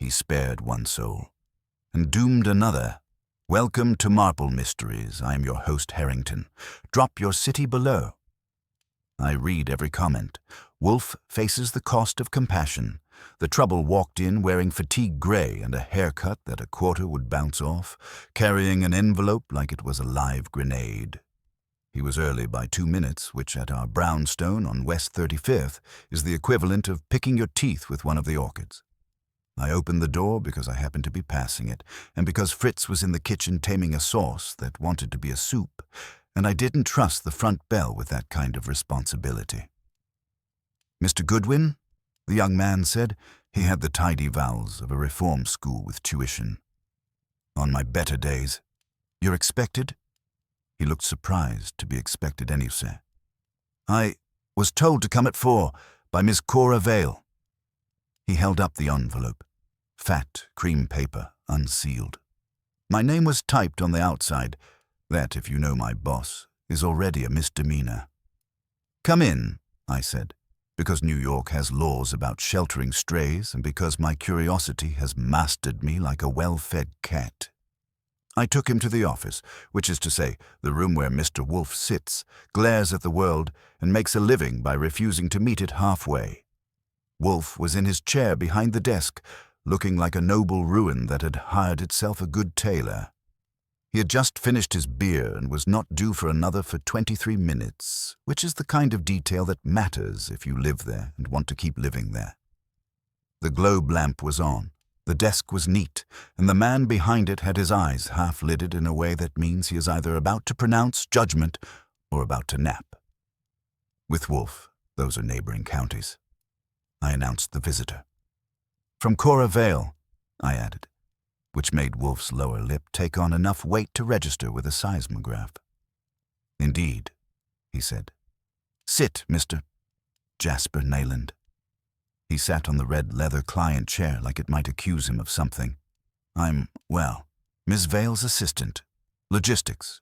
He spared one soul, and doomed another. Welcome to Marple Mysteries. I am your host, Harrington. Drop your city below. I read every comment. Wolfe faces the cost of compassion. The trouble walked in wearing fatigue gray and a haircut that a quarter would bounce off, carrying an envelope like it was a live grenade. He was early by 2 minutes, which at our brownstone on West 35th is the equivalent of picking your teeth with one of the orchids. I opened the door because I happened to be passing it, and because Fritz was in the kitchen taming a sauce that wanted to be a soup, and I didn't trust the front bell with that kind of responsibility. "Mr. Goodwin?" the young man said. He had the tidy vowels of a reform school with tuition. "On my better days." "You're expected?" He looked surprised to be expected anyway. "I was told to come at 4 by Miss Cora Vale." He held up the envelope. Fat, cream paper, unsealed. My name was typed on the outside. That, if you know my boss, is already a misdemeanor. "Come in," I said, because New York has laws about sheltering strays and because my curiosity has mastered me like a well-fed cat. I took him to the office, which is to say, the room where Mr. Wolfe sits, glares at the world, and makes a living by refusing to meet it halfway. Wolfe was in his chair behind the desk, looking like a noble ruin that had hired itself a good tailor. He had just finished his beer and was not due for another for 23 minutes, which is the kind of detail that matters if you live there and want to keep living there. The globe lamp was on, the desk was neat, and the man behind it had his eyes half-lidded in a way that means he is either about to pronounce judgment or about to nap. With Wolfe, those are neighboring counties. I announced the visitor. "From Cora Vale," I added, which made Wolfe's lower lip take on enough weight to register with a seismograph. "Indeed," he said. "Sit, Mr. Jasper Nayland." He sat on the red leather client chair like it might accuse him of something. "I'm, Miss Vale's assistant. Logistics."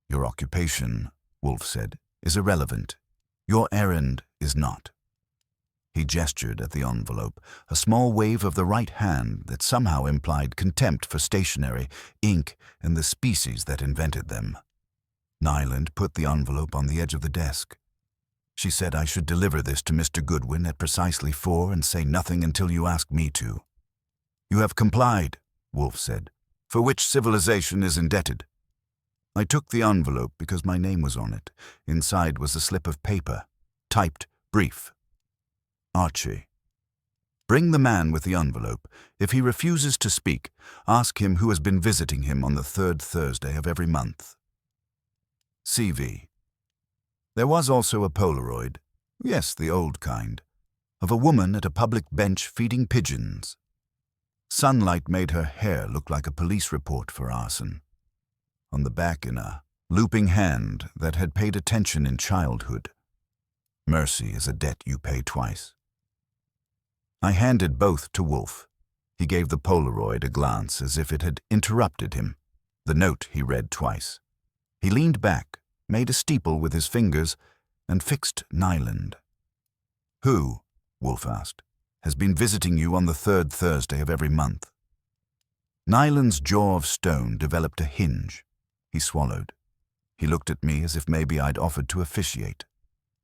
"Your occupation," Wolfe said, "is irrelevant. Your errand is not." He gestured at the envelope, a small wave of the right hand that somehow implied contempt for stationery, ink, and the species that invented them. Nyland put the envelope on the edge of the desk. "She said I should deliver this to Mr. Goodwin at precisely 4 and say nothing until you ask me to." "You have complied," Wolfe said, "for which civilization is indebted." I took the envelope because my name was on it. Inside was a slip of paper, typed brief. "Archie. Bring the man with the envelope. If he refuses to speak, ask him who has been visiting him on the 3rd Thursday of every month. CV." There was also a Polaroid, yes, the old kind, of a woman at a public bench feeding pigeons. Sunlight made her hair look like a police report for arson. On the back in a looping hand that had paid attention in childhood. Mercy is a debt you pay twice. I handed both to Wolfe. He gave the Polaroid a glance as if it had interrupted him. The note he read twice. He leaned back, made a steeple with his fingers, and fixed Nyland. "Who," Wolfe asked, "has been visiting you on the 3rd Thursday of every month?" Nyland's jaw of stone developed a hinge. He swallowed. He looked at me as if maybe I'd offered to officiate.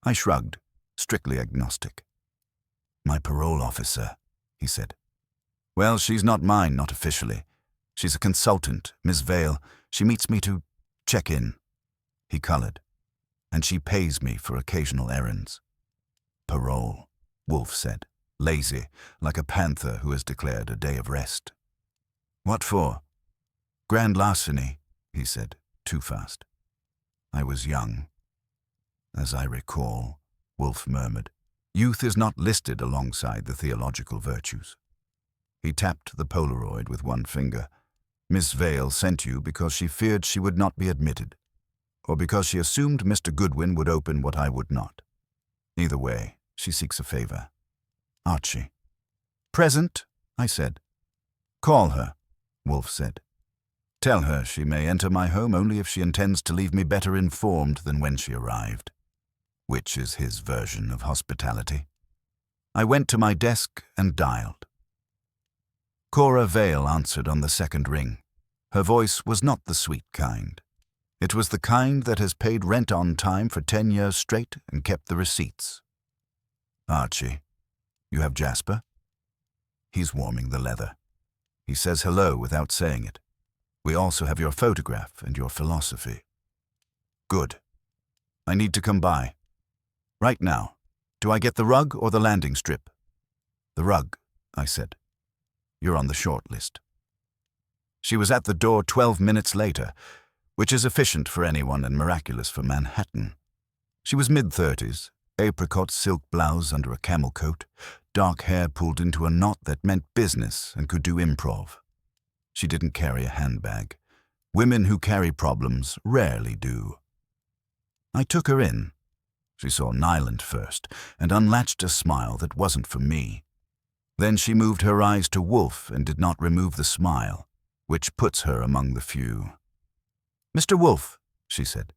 I shrugged, strictly agnostic. "My parole officer," he said. "Well, she's not mine, not officially. She's a consultant, Miss Vale. She meets me to check in." He colored. "And she pays me for occasional errands." "Parole," Wolfe said, lazy, like a panther who has declared a day of rest. "What for?" "Grand larceny," he said, too fast. I was young. "As I recall," Wolfe murmured, "youth is not listed alongside the theological virtues." He tapped the Polaroid with one finger. "Miss Vale sent you because she feared she would not be admitted, or because she assumed Mr. Goodwin would open what I would not. Either way, she seeks a favor. Archie." "Present," I said. "Call her," Wolfe said. "Tell her she may enter my home only if she intends to leave me better informed than when she arrived." Which is his version of hospitality. I went to my desk and dialed. Cora Vale answered on the second ring. Her voice was not the sweet kind. It was the kind that has paid rent on time for 10 years straight and kept the receipts. Archie, you have Jasper? He's warming the leather. He says hello without saying it. We also have your photograph and your philosophy. Good. I need to come by. Right now. Do I get the rug or the landing strip? The rug, I said. You're on the short list. She was at the door 12 minutes later, which is efficient for anyone and miraculous for Manhattan. She was mid-30s, apricot silk blouse under a camel coat, dark hair pulled into a knot that meant business and could do improv. She didn't carry a handbag. Women who carry problems rarely do. I took her in. She saw Nyland first and unlatched a smile that wasn't for me. Then she moved her eyes to Wolfe and did not remove the smile, which puts her among the few. "Mr. Wolfe," she said,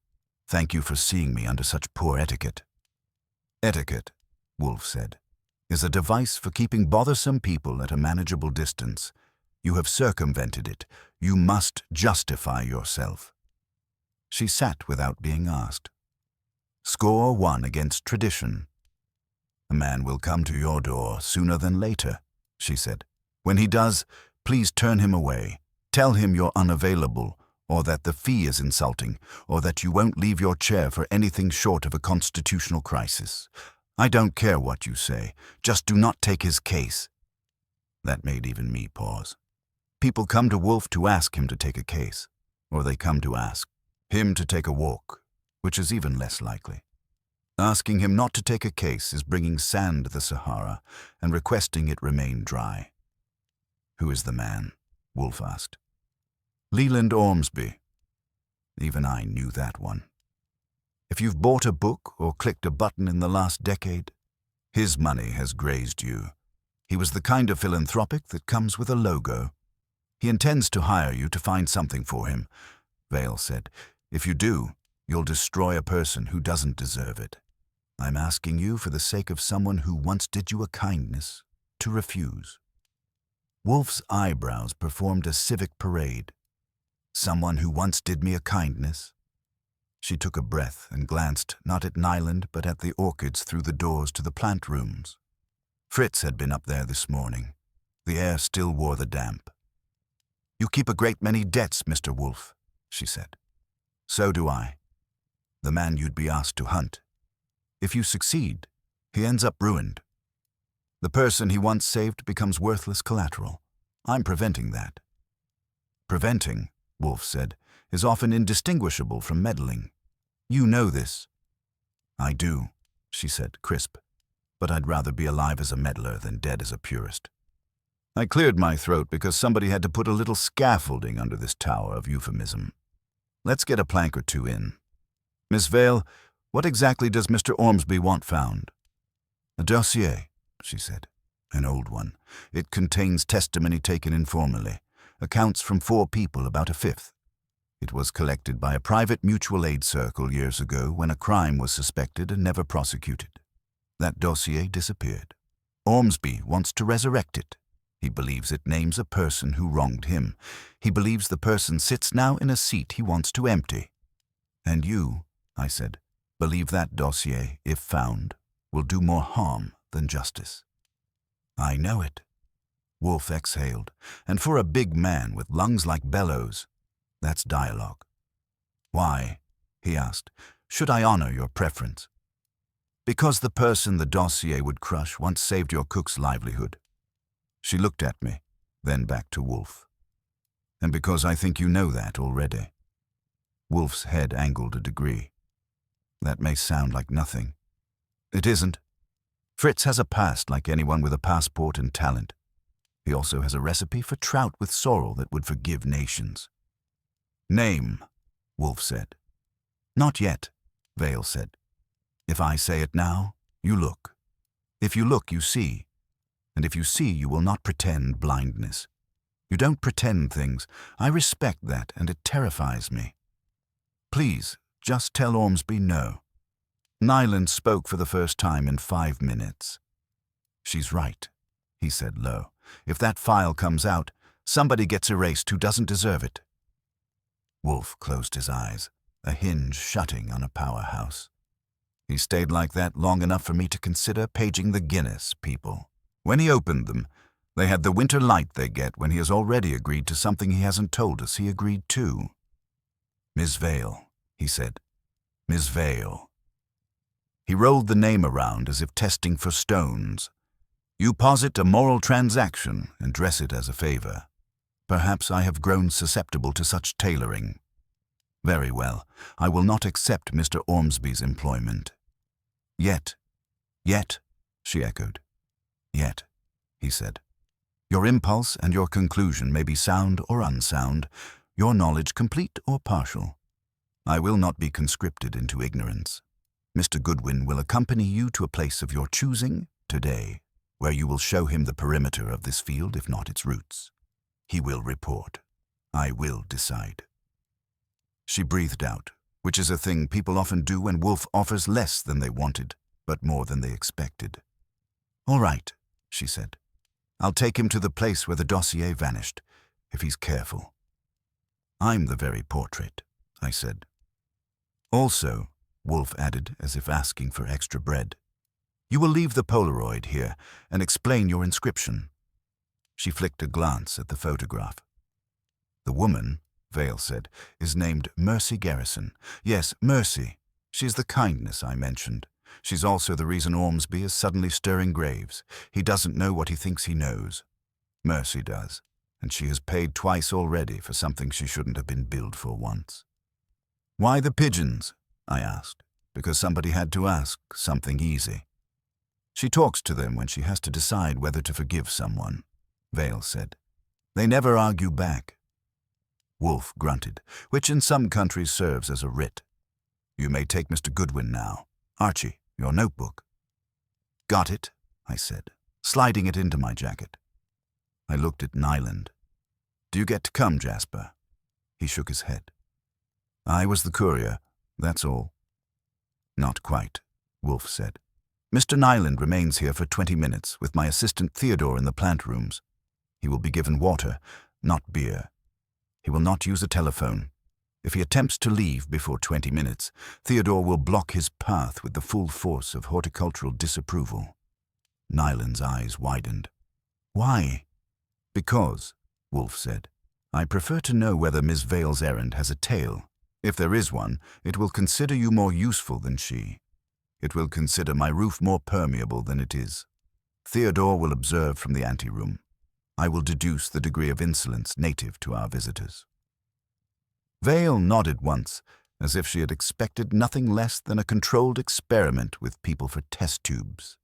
"thank you for seeing me under such poor etiquette." "Etiquette," Wolfe said, "is a device for keeping bothersome people at a manageable distance. You have circumvented it. You must justify yourself." She sat without being asked. Score one against tradition. "A man will come to your door sooner than later," she said. "When he does, please turn him away. Tell him you're unavailable, or that the fee is insulting, or that you won't leave your chair for anything short of a constitutional crisis. I don't care what you say. Just do not take his case." That made even me pause. People come to Wolfe to ask him to take a case, or they come to ask him to take a walk, which is even less likely. Asking him not to take a case is bringing sand to the Sahara and requesting it remain dry. "Who is the man?" Wolfe asked. "Leland Ormsby." Even I knew that one. If you've bought a book or clicked a button in the last decade, his money has grazed you. He was the kind of philanthropic that comes with a logo. He intends to hire you to find something for him, Vale said. "If you do, you'll destroy a person who doesn't deserve it. I'm asking you for the sake of someone who once did you a kindness to refuse." Wolfe's eyebrows performed a civic parade. "Someone who once did me a kindness?" She took a breath and glanced not at Nyland but at the orchids through the doors to the plant rooms. Fritz had been up there this morning. The air still wore the damp. "You keep a great many debts, Mr. Wolfe," she said. "So do I. The man you'd be asked to hunt. If you succeed, he ends up ruined. The person he once saved becomes worthless collateral. I'm preventing that." "Preventing," Wolfe said, "is often indistinguishable from meddling. You know this." "I do," she said, crisp. "But I'd rather be alive as a meddler than dead as a purist." I cleared my throat because somebody had to put a little scaffolding under this tower of euphemism. "Let's get a plank or two in. Miss Vale, what exactly does Mr. Ormsby want found?" "A dossier," she said. "An old one. It contains testimony taken informally, accounts from 4 people, about a 5th. It was collected by a private mutual aid circle years ago when a crime was suspected and never prosecuted. That dossier disappeared. Ormsby wants to resurrect it. He believes it names a person who wronged him. He believes the person sits now in a seat he wants to empty. And you," I said, "believe that dossier, if found, will do more harm than justice." "I know it." Wolfe exhaled, and for a big man with lungs like bellows, that's dialogue. "Why," he asked, "should I honor your preference?" "Because the person the dossier would crush once saved your cook's livelihood." She looked at me, then back to Wolfe. "And because I think you know that already." Wolfe's head angled a degree. "That may sound like nothing. It isn't. Fritz has a past like anyone with a passport and talent. He also has a recipe for trout with sorrel that would forgive nations." "Name," Wolfe said. "Not yet," Vale said. "If I say it now, you look. If you look, you see. And if you see, you will not pretend blindness. You don't pretend things. I respect that, and it terrifies me. Please, just tell Ormsby no." Nyland spoke for the first time in 5 minutes. "She's right," he said low. If that file comes out, somebody gets erased who doesn't deserve it." Wolfe closed his eyes, a hinge shutting on a powerhouse. He stayed like that long enough for me to consider paging the Guinness people. When he opened them, they had the winter light they get when he has already agreed to something he hasn't told us he agreed to. "Miss Vale," he said. "Miss Vale." He rolled the name around as if testing for stones. "You posit a moral transaction and dress it as a favor. Perhaps I have grown susceptible to such tailoring. Very well, I will not accept Mr. Ormsby's employment." "Yet, yet," she echoed. "Yet," he said. "Your impulse and your conclusion may be sound or unsound, your knowledge complete or partial. I will not be conscripted into ignorance. Mr. Goodwin will accompany you to a place of your choosing today, where you will show him the perimeter of this field, if not its roots. He will report. I will decide." She breathed out, which is a thing people often do when Wolfe offers less than they wanted, but more than they expected. "All right," she said. "I'll take him to the place where the dossier vanished, if he's careful." "I'm the very portrait," I said. "Also," Wolfe added, as if asking for extra bread, "you will leave the Polaroid here and explain your inscription." She flicked a glance at the photograph. "The woman," Vale said, "is named Mercy Garrison. Yes, Mercy. She's the kindness I mentioned. She's also the reason Ormsby is suddenly stirring graves. He doesn't know what he thinks he knows. Mercy does, and she has paid twice already for something she shouldn't have been billed for once." "Why the pigeons?" I asked, because somebody had to ask something easy. "She talks to them when she has to decide whether to forgive someone," Vale said. "They never argue back." Wolfe grunted, which in some countries serves as a writ. "You may take Mr. Goodwin now. Archie, your notebook." "Got it," I said, sliding it into my jacket. I looked at Nyland. "Do you get to come, Jasper?" He shook his head. "I was the courier, that's all." "Not quite," Wolfe said. "Mr. Nyland remains here for 20 minutes with my assistant Theodore in the plant rooms. He will be given water, not beer. He will not use a telephone. If he attempts to leave before 20 minutes, Theodore will block his path with the full force of horticultural disapproval." Nyland's eyes widened. "Why?" "Because," Wolfe said, "I prefer to know whether Miss Vale's errand has a tail. If there is one, it will consider you more useful than she. It will consider my roof more permeable than it is. Theodore will observe from the anteroom. I will deduce the degree of insolence native to our visitors." Vale nodded once, as if she had expected nothing less than a controlled experiment with people for test tubes.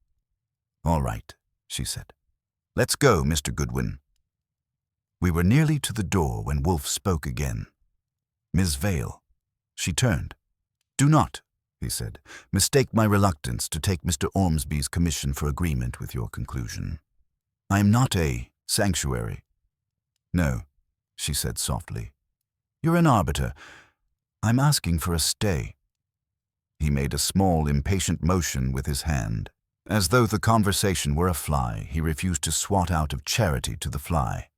"All right," she said. "Let's go, Mr. Goodwin." We were nearly to the door when Wolfe spoke again. "Miss Vale." She turned. "Do not," he said, "mistake my reluctance to take Mr. Ormsby's commission for agreement with your conclusion. I am not a sanctuary." "No," she said softly. "You're an arbiter. I'm asking for a stay." He made a small, impatient motion with his hand. As though the conversation were a fly, he refused to swat out of charity to the fly.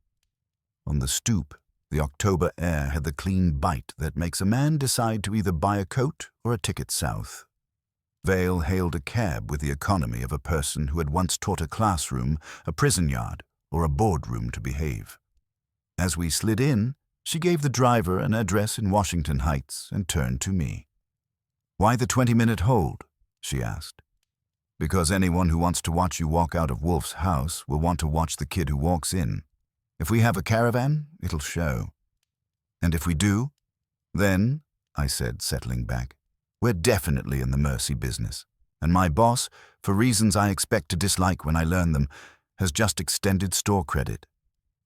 On the stoop, the October air had the clean bite that makes a man decide to either buy a coat or a ticket south. Vale hailed a cab with the economy of a person who had once taught a classroom, a prison yard, or a boardroom to behave. As we slid in, she gave the driver an address in Washington Heights and turned to me. "Why the 20-minute hold?" she asked. "Because anyone who wants to watch you walk out of Wolfe's house will want to watch the kid who walks in. If we have a caravan, it'll show. And if we do, then," I said, settling back, "we're definitely in the mercy business. And my boss, for reasons I expect to dislike when I learn them, has just extended store credit."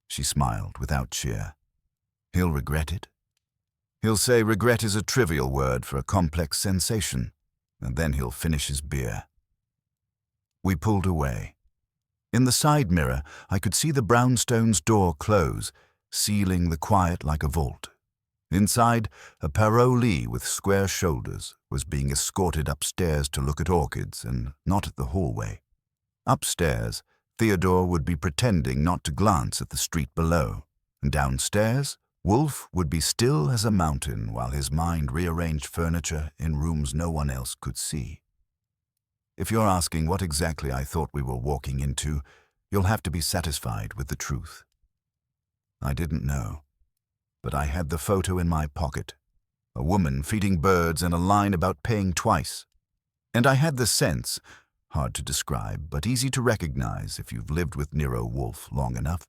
She smiled without cheer. "He'll regret it. He'll say regret is a trivial word for a complex sensation, and then he'll finish his beer." We pulled away. In the side mirror, I could see the brownstone's door close, sealing the quiet like a vault. Inside, a parolee with square shoulders was being escorted upstairs to look at orchids and not at the hallway. Upstairs, Theodore would be pretending not to glance at the street below, and downstairs, Wolfe would be still as a mountain while his mind rearranged furniture in rooms no one else could see. If you're asking what exactly I thought we were walking into, you'll have to be satisfied with the truth. I didn't know, but I had the photo in my pocket, a woman feeding birds and a line about paying twice. And I had the sense, hard to describe but easy to recognize if you've lived with Nero Wolfe long enough,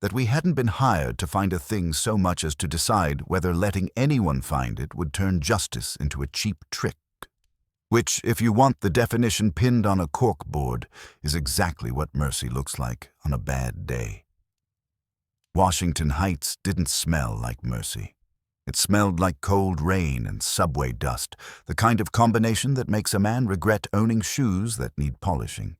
that we hadn't been hired to find a thing so much as to decide whether letting anyone find it would turn justice into a cheap trick. Which, if you want the definition pinned on a corkboard, is exactly what mercy looks like on a bad day. Washington Heights didn't smell like mercy. It smelled like cold rain and subway dust, the kind of combination that makes a man regret owning shoes that need polishing.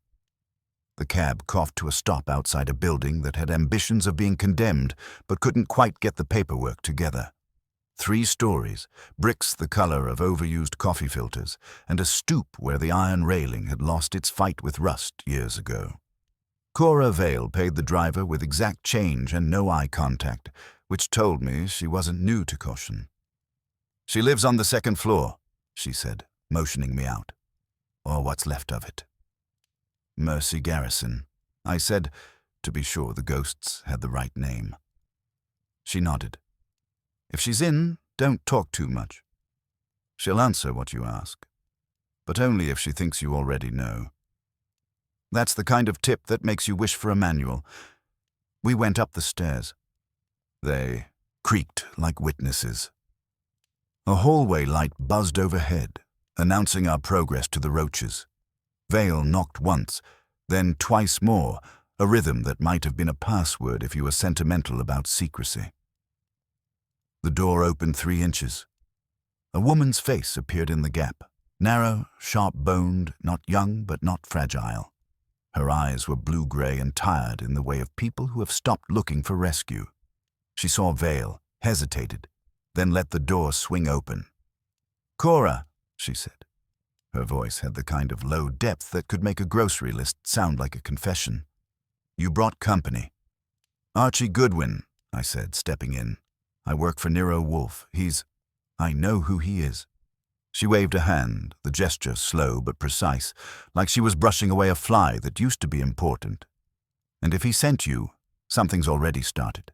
The cab coughed to a stop outside a building that had ambitions of being condemned but couldn't quite get the paperwork together. 3 stories, bricks the color of overused coffee filters, and a stoop where the iron railing had lost its fight with rust years ago. Cora Vale paid the driver with exact change and no eye contact, which told me she wasn't new to caution. "She lives on the 2nd floor," she said, motioning me out. "Or what's left of it." "Mercy Garrison," I said, to be sure the ghosts had the right name. She nodded. "If she's in, don't talk too much. She'll answer what you ask, but only if she thinks you already know. That's the kind of tip that makes you wish for a manual." We went up the stairs. They creaked like witnesses. A hallway light buzzed overhead, announcing our progress to the Roaches. Vale knocked once, then twice more, a rhythm that might have been a password if you were sentimental about secrecy. The door opened 3 inches. A woman's face appeared in the gap, narrow, sharp-boned, not young but not fragile. Her eyes were blue-gray and tired in the way of people who have stopped looking for rescue. She saw Vale, hesitated, then let the door swing open. "Cora," she said. Her voice had the kind of low depth that could make a grocery list sound like a confession. "You brought company." "Archie Goodwin," I said, stepping in. "I work for Nero Wolfe. I know who he is." She waved a hand, the gesture slow but precise, like she was brushing away a fly that used to be important. "And if he sent you, something's already started."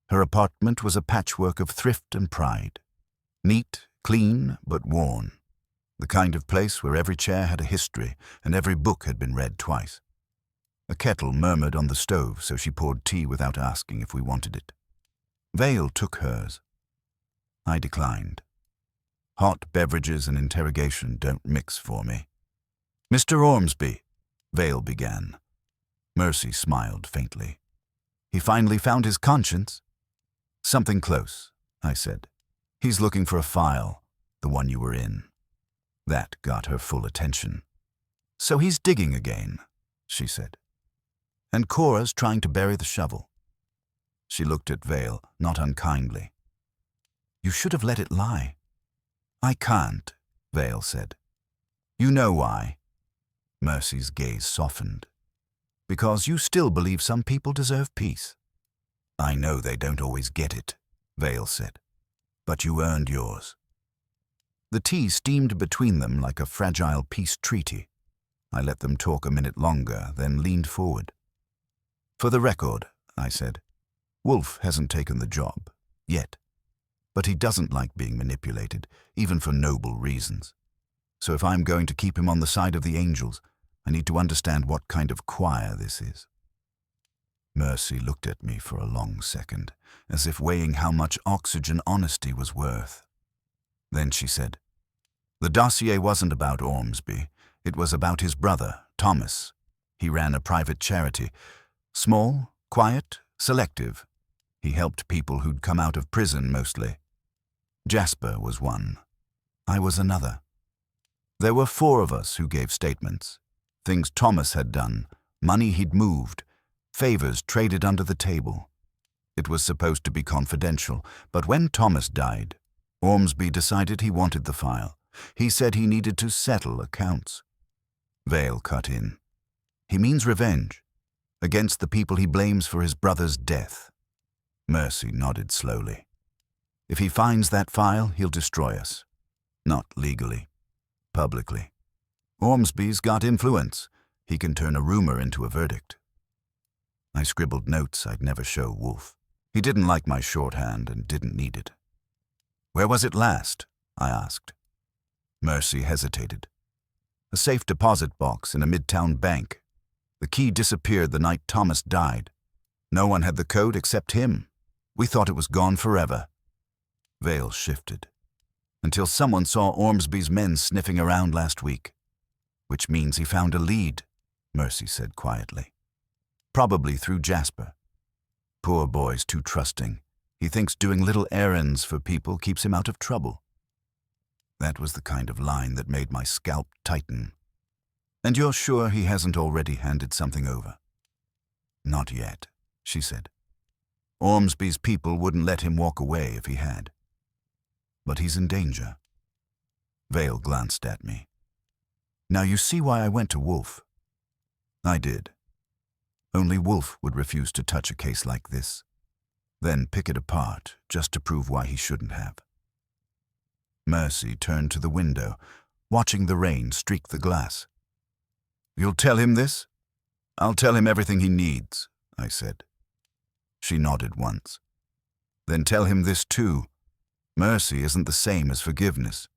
Her apartment was a patchwork of thrift and pride. Neat, clean, but worn. The kind of place where every chair had a history and every book had been read twice. A kettle murmured on the stove, so she poured tea without asking if we wanted it. Vale took hers. I declined. Hot beverages and interrogation don't mix for me. "Mr. Ormsby," Vale began. Mercy smiled faintly. "He finally found his conscience?" "Something close," I said. "He's looking for a file, the one you were in." That got her full attention. "So he's digging again," she said. "And Cora's trying to bury the shovel." She looked at Vale, not unkindly. "You should have let it lie." "I can't," Vale said. "You know why?" Mercy's gaze softened. "Because you still believe some people deserve peace." "I know they don't always get it," Vale said. "But you earned yours." The tea steamed between them like a fragile peace treaty. I let them talk a minute longer, then leaned forward. "For the record," I said, "Wolfe hasn't taken the job, yet. But he doesn't like being manipulated, even for noble reasons. So if I'm going to keep him on the side of the angels, I need to understand what kind of choir this is." Mercy looked at me for a long second, as if weighing how much oxygen honesty was worth. Then she said, "The dossier wasn't about Ormsby. It was about his brother, Thomas. He ran a private charity. Small, quiet, selective. He helped people who'd come out of prison mostly. Jasper was one. I was another. There were 4 of us who gave statements. Things Thomas had done, money he'd moved, favors traded under the table. It was supposed to be confidential, but when Thomas died, Ormsby decided he wanted the file. He said he needed to settle accounts." Vale cut in. "He means revenge. against the people he blames for his brother's death. Mercy nodded slowly. If he finds that file, he'll destroy us. Not legally. Publicly. Ormsby's got influence. He can turn a rumor into a verdict. I scribbled notes I'd never show Wolfe. He didn't like my shorthand and didn't need it. Where was it last? I asked. Mercy hesitated. A safe deposit box in a midtown bank. The key disappeared the night Thomas died. No one had the code except him. We thought it was gone forever. Vale shifted. Until someone saw Ormsby's men sniffing around last week. Which means he found a lead, Mercy said quietly. Probably through Jasper. Poor boy's too trusting. He thinks doing little errands for people keeps him out of trouble. That was the kind of line that made my scalp tighten. And you're sure he hasn't already handed something over? Not yet, she said. Ormsby's people wouldn't let him walk away if he had. But he's in danger. Vale glanced at me. Now you see why I went to Wolfe. I did. Only Wolfe would refuse to touch a case like this, then pick it apart just to prove why he shouldn't have. Mercy turned to the window, watching the rain streak the glass. You'll tell him this? I'll tell him everything he needs, I said. She nodded once. Then tell him this too. Mercy isn't the same as forgiveness.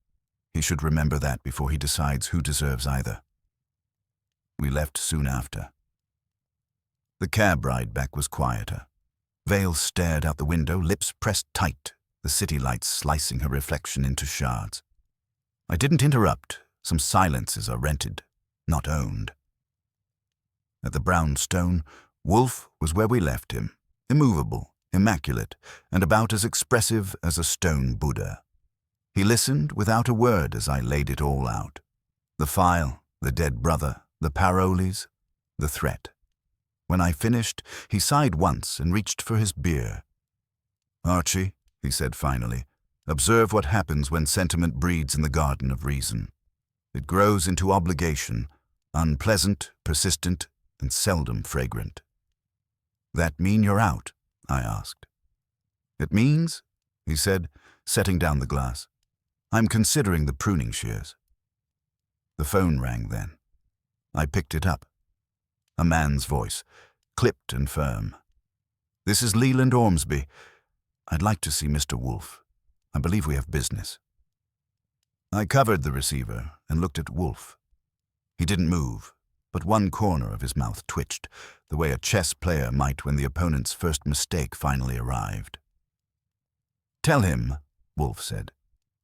He should remember that before he decides who deserves either. We left soon after. The cab ride back was quieter. Vale stared out the window, lips pressed tight, the city lights slicing her reflection into shards. I didn't interrupt. Some silences are rented, not owned. At the brownstone, Wolfe was where we left him, immovable, immaculate, and about as expressive as a stone Buddha. He listened without a word as I laid it all out. The file, the dead brother, the parolees, the threat. When I finished, he sighed once and reached for his beer. Archie, he said finally, observe what happens when sentiment breeds in the garden of reason. It grows into obligation, unpleasant, persistent, and seldom fragrant. That mean you're out? I asked. It means, he said, setting down the glass, I'm considering the pruning shears. The phone rang then. I picked it up. A man's voice, clipped and firm. This is Leland Ormsby. I'd like to see Mr. Wolfe. I believe we have business. I covered the receiver and looked at Wolfe. He didn't move, but one corner of his mouth twitched, the way a chess player might when the opponent's first mistake finally arrived. Tell him, Wolfe said,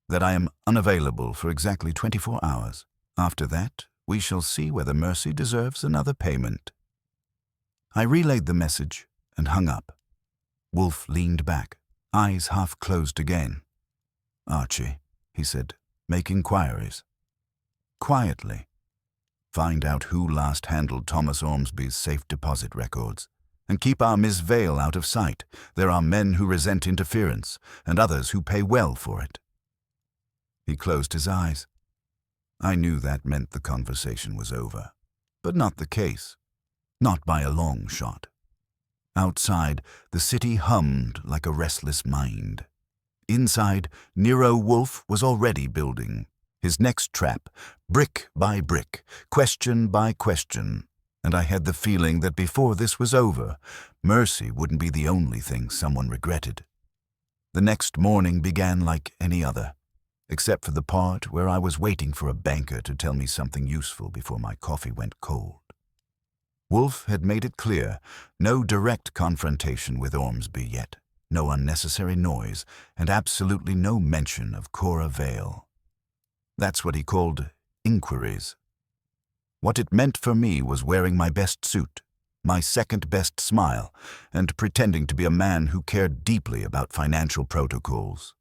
that I am unavailable for exactly 24 hours. After that, we shall see whether Mercy deserves another payment. I relayed the message and hung up. Wolfe leaned back, eyes half closed again. Archie, he said, make inquiries. Quietly. Find out who last handled Thomas Ormsby's safe deposit records. And keep our Miss Vale out of sight. There are men who resent interference, and others who pay well for it. He closed his eyes. I knew that meant the conversation was over. But not the case. Not by a long shot. Outside, the city hummed like a restless mind. Inside, Nero Wolfe was already building. His next trap, brick by brick, question by question. And I had the feeling that before this was over, Mercy wouldn't be the only thing someone regretted. The next morning began like any other, except for the part where I was waiting for a banker to tell me something useful before my coffee went cold. Wolfe had made it clear, no direct confrontation with Ormsby yet, no unnecessary noise, and absolutely no mention of Cora Vale. That's what he called inquiries. What it meant for me was wearing my best suit, my second-best smile, and pretending to be a man who cared deeply about financial protocols.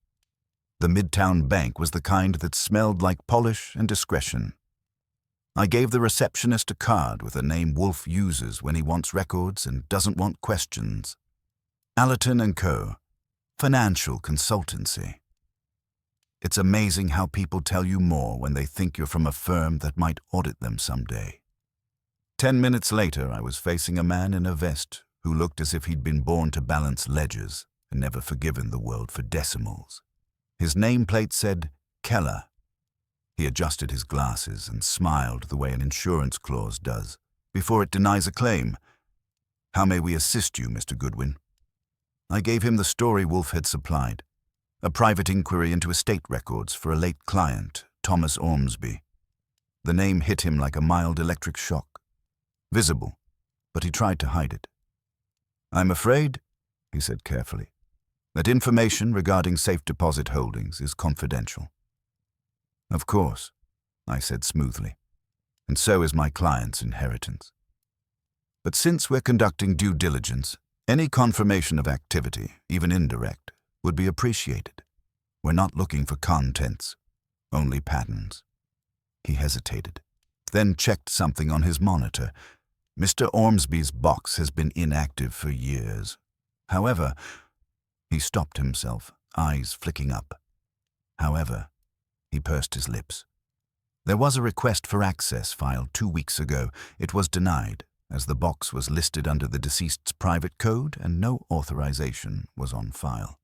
The Midtown Bank was the kind that smelled like polish and discretion. I gave the receptionist a card with a name Wolfe uses when he wants records and doesn't want questions. Allerton & Co., financial consultancy. It's amazing how people tell you more when they think you're from a firm that might audit them someday. 10 minutes later, I was facing a man in a vest who looked as if he'd been born to balance ledgers and never forgiven the world for decimals. His nameplate said Keller. He adjusted his glasses and smiled the way an insurance clause does before it denies a claim. "How may we assist you, Mr. Goodwin?" I gave him the story Wolfe had supplied, a private inquiry into estate records for a late client, Thomas Ormsby. The name hit him like a mild electric shock. Visible, but he tried to hide it. "I'm afraid," he said carefully, "that information regarding safe deposit holdings is confidential." "Of course," I said smoothly, "and so is my client's inheritance. But since we're conducting due diligence, any confirmation of activity, even indirect, would be appreciated. We're not looking for contents, only patterns." He hesitated, then checked something on his monitor. "Mr. Ormsby's box has been inactive for years. However," he stopped himself, eyes flicking up. "However," he pursed his lips. "There was a request for access filed 2 weeks ago. It was denied, as the box was listed under the deceased's private code and no authorization was on file."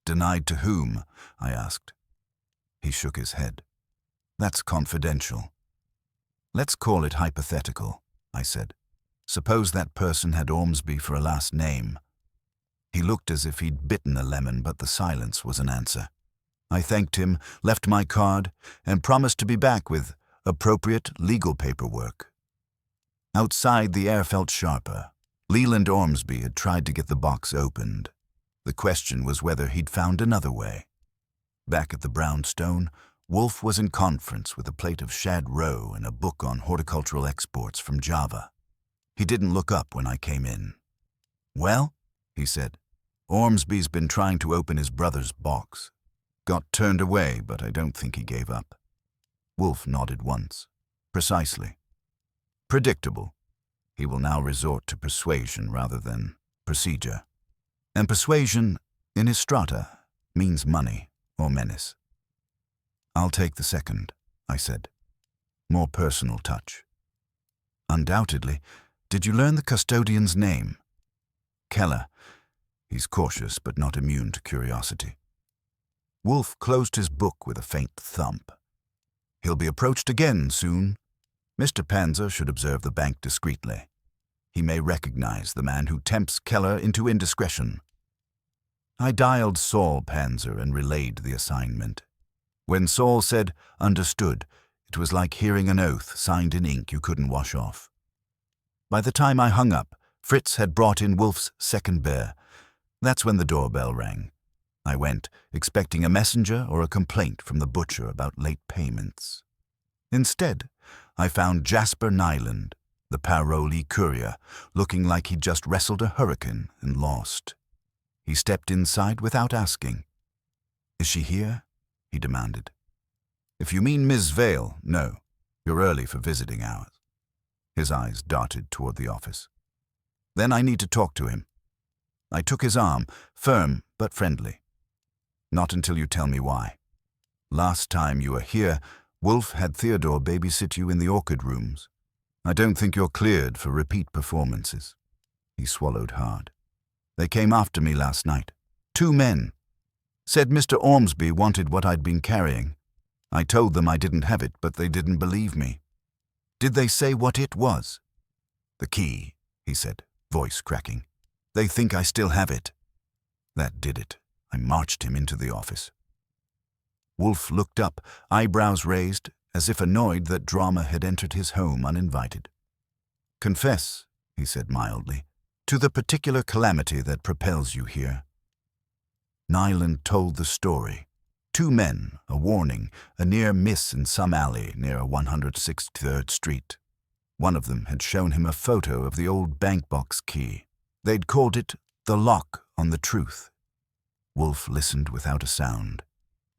"Denied to whom?" I asked. He shook his head. "That's confidential." "Let's call it hypothetical," I said. "Suppose that person had Ormsby for a last name." He looked as if he'd bitten a lemon, but the silence was an answer. I thanked him, left my card, and promised to be back with appropriate legal paperwork. Outside, the air felt sharper. Leland Ormsby had tried to get the box opened. The question was whether he'd found another way. Back at the brownstone, Wolfe was in conference with a plate of shad roe and a book on horticultural exports from Java. He didn't look up when I came in. "Well," he said, "Ormsby's been trying to open his brother's box. Got turned away, but I don't think he gave up." Wolfe nodded once. "Precisely. Predictable. He will now resort to persuasion rather than procedure. And persuasion, in his strata, means money or menace." "I'll take the second," I said. "More personal touch." "Undoubtedly. Did you learn the custodian's name?" "Keller. He's cautious but not immune to curiosity." Wolfe closed his book with a faint thump. "He'll be approached again soon. Mr. Panzer should observe the bank discreetly. He may recognize the man who tempts Keller into indiscretion." I dialed Saul Panzer and relayed the assignment. When Saul said, "Understood," it was like hearing an oath signed in ink you couldn't wash off. By the time I hung up, Fritz had brought in Wolfe's second bear. That's when the doorbell rang. I went, expecting a messenger or a complaint from the butcher about late payments. Instead, I found Jasper Nyland, the parolee courier, looking like he'd just wrestled a hurricane and lost. He stepped inside without asking. "Is she here?" he demanded. "If you mean Ms. Vale, no. You're early for visiting hours." His eyes darted toward the office. "Then I need to talk to him." I took his arm, firm but friendly. "Not until you tell me why. Last time you were here, Wolfe had Theodore babysit you in the orchid rooms. I don't think you're cleared for repeat performances." He swallowed hard. "They came after me last night. 2 men. Said Mr. Ormsby wanted what I'd been carrying. I told them I didn't have it, but they didn't believe me." "Did they say what it was?" "The key," he said, voice cracking. "They think I still have it." That did it. I marched him into the office. Wolfe looked up, eyebrows raised, as if annoyed that drama had entered his home uninvited. "Confess," he said mildly, "to the particular calamity that propels you here." Nyland told the story. 2 men, a warning, a near miss in some alley near 163rd Street. One of them had shown him a photo of the old bank box key. They'd called it the lock on the truth. Wolfe listened without a sound,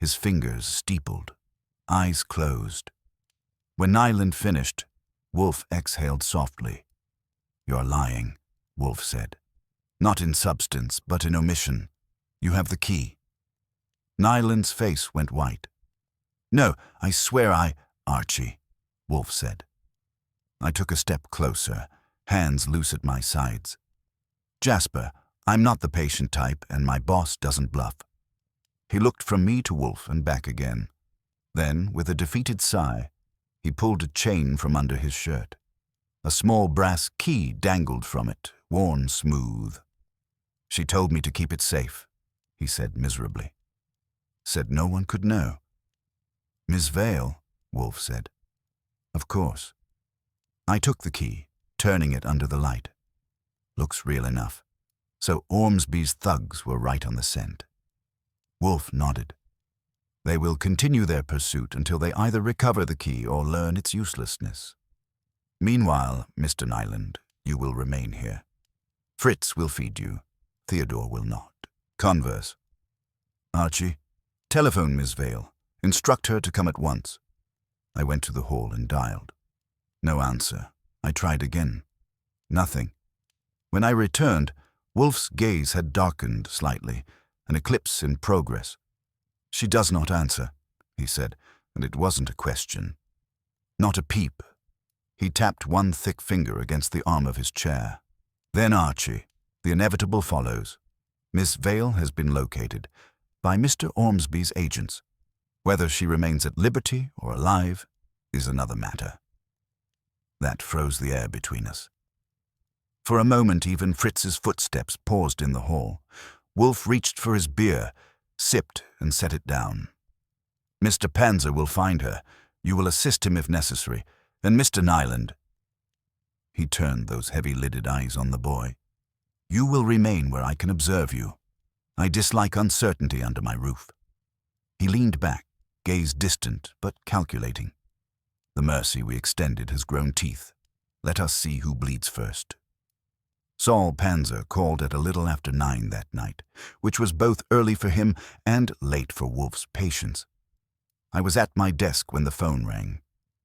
his fingers steepled, eyes closed. When Nyland finished, Wolfe exhaled softly. "You're lying," Wolfe said. "Not in substance, but in omission. You have the key." Nyland's face went white. "No, I swear Archie," Wolfe said. I took a step closer, hands loose at my sides. Jasper, I'm not the patient type, and my boss doesn't bluff. He looked from me to Wolfe and back again. Then, with a defeated sigh, he pulled a chain from under his shirt. A small brass key dangled from it, worn smooth. She told me to keep it safe, he said miserably. Said no one could know. Miss Vale, Wolfe said. Of course. I took the key, turning it under the light. Looks real enough. So Ormsby's thugs were right on the scent. Wolfe nodded. They will continue their pursuit until they either recover the key or learn its uselessness. Meanwhile, Mr. Nyland, you will remain here. Fritz will feed you. Theodore will not. Converse. Archie, telephone Miss Vale. Instruct her to come at once. I went to the hall and dialed. No answer. I tried again. Nothing. When I returned, Wolfe's gaze had darkened slightly, an eclipse in progress. She does not answer, he said, and it wasn't a question. Not a peep. He tapped one thick finger against the arm of his chair. Then Archie. The inevitable follows. Miss Vale has been located by Mr. Ormsby's agents. Whether she remains at liberty or alive is another matter. That froze the air between us. For a moment, even Fritz's footsteps paused in the hall. Wolfe reached for his beer, sipped, and set it down. Mr. Panzer will find her. You will assist him if necessary. And Mr. Nyland. He turned those heavy-lidded eyes on the boy. You will remain where I can observe you. I dislike uncertainty under my roof. He leaned back, gaze distant but calculating. The mercy we extended has grown teeth. Let us see who bleeds first. Saul Panzer called at a little after 9 that night, which was both early for him and late for Wolfe's patience. I was at my desk when the phone rang.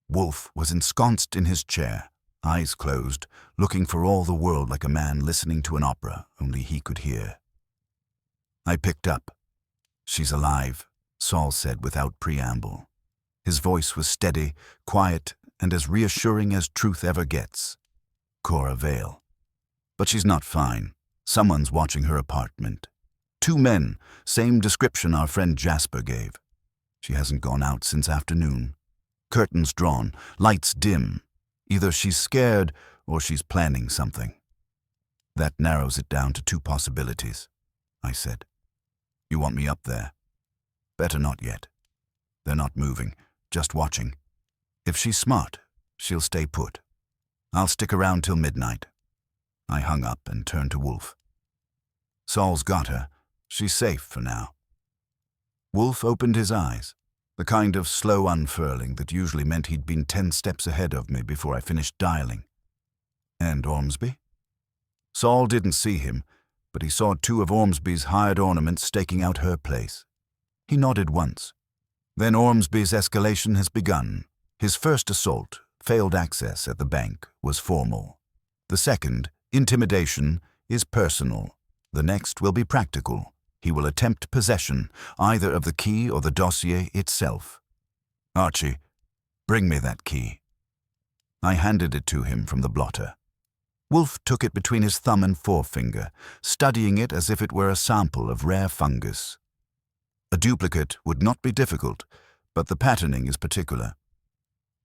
Wolfe was ensconced in his chair, eyes closed, looking for all the world like a man listening to an opera only he could hear. I picked up. She's alive, Saul said without preamble. His voice was steady, quiet, and as reassuring as truth ever gets. Cora Vale. But she's not fine. Someone's watching her apartment. 2 men, same description our friend Jasper gave. She hasn't gone out since afternoon. Curtains drawn, lights dim. Either she's scared or she's planning something. That narrows it down to 2 possibilities, I said. You want me up there? Better not yet. They're not moving, just watching. If she's smart, she'll stay put. I'll stick around till midnight. I hung up and turned to Wolfe. Saul's got her. She's safe for now. Wolfe opened his eyes, the kind of slow unfurling that usually meant he'd been 10 steps ahead of me before I finished dialing. And Ormsby? Saul didn't see him, but he saw 2 of Ormsby's hired ornaments staking out her place. He nodded once. Then Ormsby's escalation has begun. His first assault, failed access at the bank, was formal. The second, intimidation, is personal. The next will be practical. He will attempt possession, either of the key or the dossier itself. Archie, bring me that key. I handed it to him from the blotter. Wolfe took it between his thumb and forefinger, studying it as if it were a sample of rare fungus. A duplicate would not be difficult, but the patterning is particular.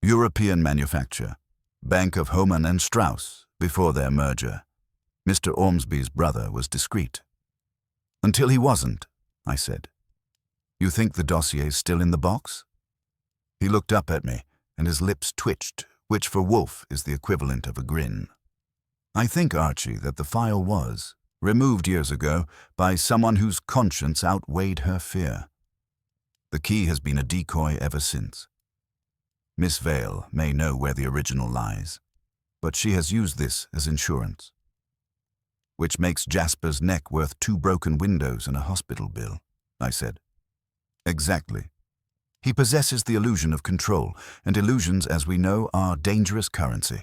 European manufacture. Bank of Homan and Strauss, before their merger. Mr. Ormsby's brother was discreet. Until he wasn't, I said. You think the dossier's still in the box? He looked up at me, and his lips twitched, which for Wolfe is the equivalent of a grin. I think, Archie, that the file was removed years ago by someone whose conscience outweighed her fear. The key has been a decoy ever since. Miss Vale may know where the original lies, but she has used this as insurance. Which makes Jasper's neck worth 2 broken windows and a hospital bill, I said. Exactly. He possesses the illusion of control, and illusions, as we know, are dangerous currency.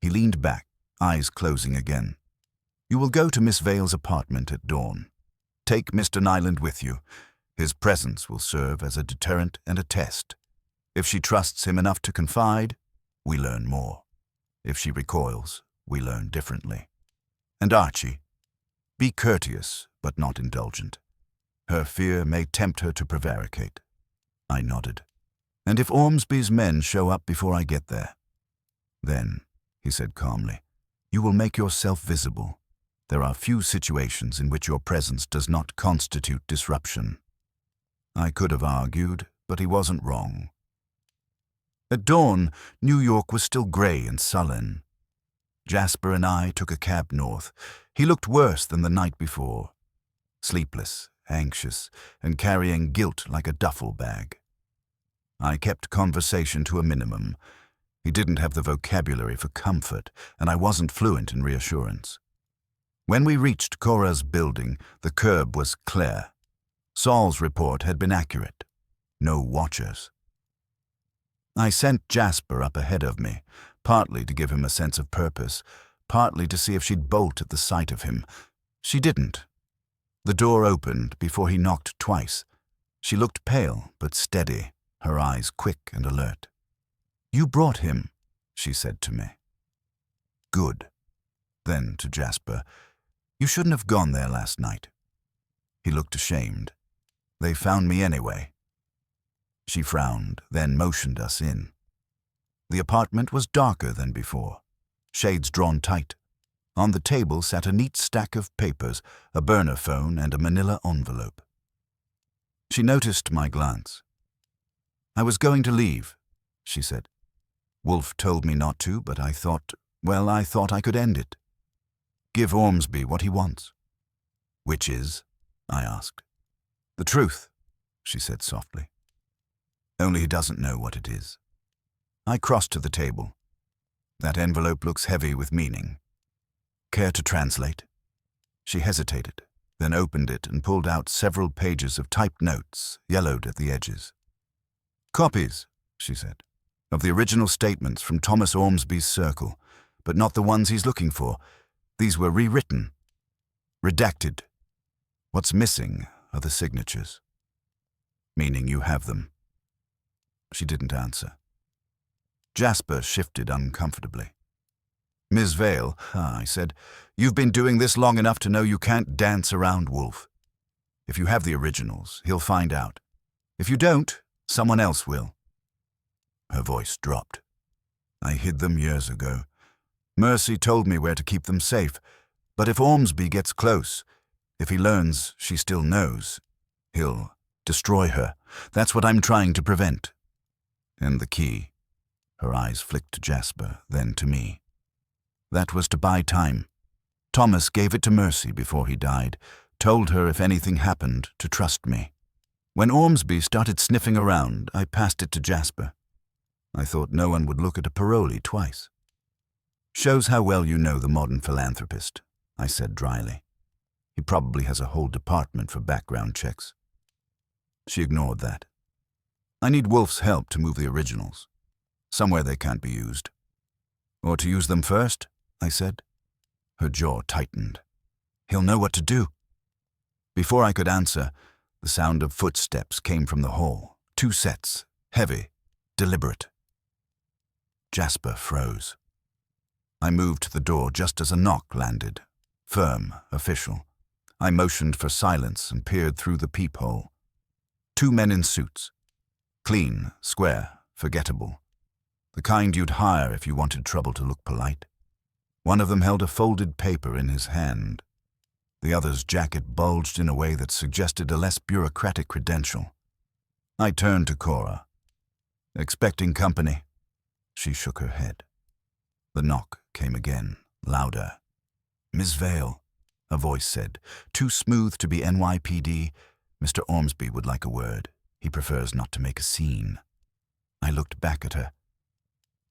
He leaned back, eyes closing again. You will go to Miss Vale's apartment at dawn. Take Mr. Nyland with you. His presence will serve as a deterrent and a test. If she trusts him enough to confide, we learn more. If she recoils, we learn differently. And Archie, be courteous, but not indulgent. Her fear may tempt her to prevaricate. I nodded. And if Ormsby's men show up before I get there? Then, he said calmly, you will make yourself visible. There are few situations in which your presence does not constitute disruption. I could have argued, but he wasn't wrong. At dawn, New York was still grey and sullen. Jasper and I took a cab north. He looked worse than the night before. Sleepless, anxious, and carrying guilt like a duffel bag. I kept conversation to a minimum. He didn't have the vocabulary for comfort, and I wasn't fluent in reassurance. When we reached Cora's building, the curb was clear. Saul's report had been accurate. No watchers. I sent Jasper up ahead of me, partly to give him a sense of purpose, partly to see if she'd bolt at the sight of him. She didn't. The door opened before he knocked twice. She looked pale but steady, her eyes quick and alert. You brought him, she said to me. Good. Then to Jasper, you shouldn't have gone there last night. He looked ashamed. They found me anyway. She frowned, then motioned us in. The apartment was darker than before, shades drawn tight. On the table sat a neat stack of papers, a burner phone, and a manila envelope. She noticed my glance. I was going to leave, she said. Wolfe told me not to, but I thought I could end it. Give Ormsby what he wants. Which is? I asked. The truth, she said softly. Only he doesn't know what it is. I crossed to the table. That envelope looks heavy with meaning. Care to translate? She hesitated, then opened it and pulled out several pages of typed notes, yellowed at the edges. Copies, she said, of the original statements from Thomas Ormsby's circle, but not the ones he's looking for. These were rewritten. Redacted. What's missing are the signatures. Meaning you have them. She didn't answer. Jasper shifted uncomfortably. Miss Vale, I said, you've been doing this long enough to know you can't dance around Wolfe. If you have the originals, he'll find out. If you don't, someone else will. Her voice dropped. I hid them years ago. Mercy told me where to keep them safe, but if Ormsby gets close, if he learns she still knows, he'll destroy her. That's what I'm trying to prevent. And the key. Her eyes flicked to Jasper, then to me. That was to buy time. Thomas gave it to Mercy before he died, told her if anything happened to trust me. When Ormsby started sniffing around, I passed it to Jasper. I thought no one would look at a parolee twice. Shows how well you know the modern philanthropist, I said dryly. He probably has a whole department for background checks. She ignored that. I need Wolfe's help to move the originals. Somewhere they can't be used. Or to use them first, I said. Her jaw tightened. He'll know what to do. Before I could answer, the sound of footsteps came from the hall. 2 sets, heavy, deliberate. Jasper froze. I moved to the door just as a knock landed. Firm, official. I motioned for silence and peered through the peephole. 2 men in suits. Clean, square, forgettable. The kind you'd hire if you wanted trouble to look polite. One of them held a folded paper in his hand. The other's jacket bulged in a way that suggested a less bureaucratic credential. I turned to Cora. Expecting company? She shook her head. The knock came again, louder. Miss Vale, a voice said, too smooth to be NYPD. Mr. Ormsby would like a word. He prefers not to make a scene. I looked back at her.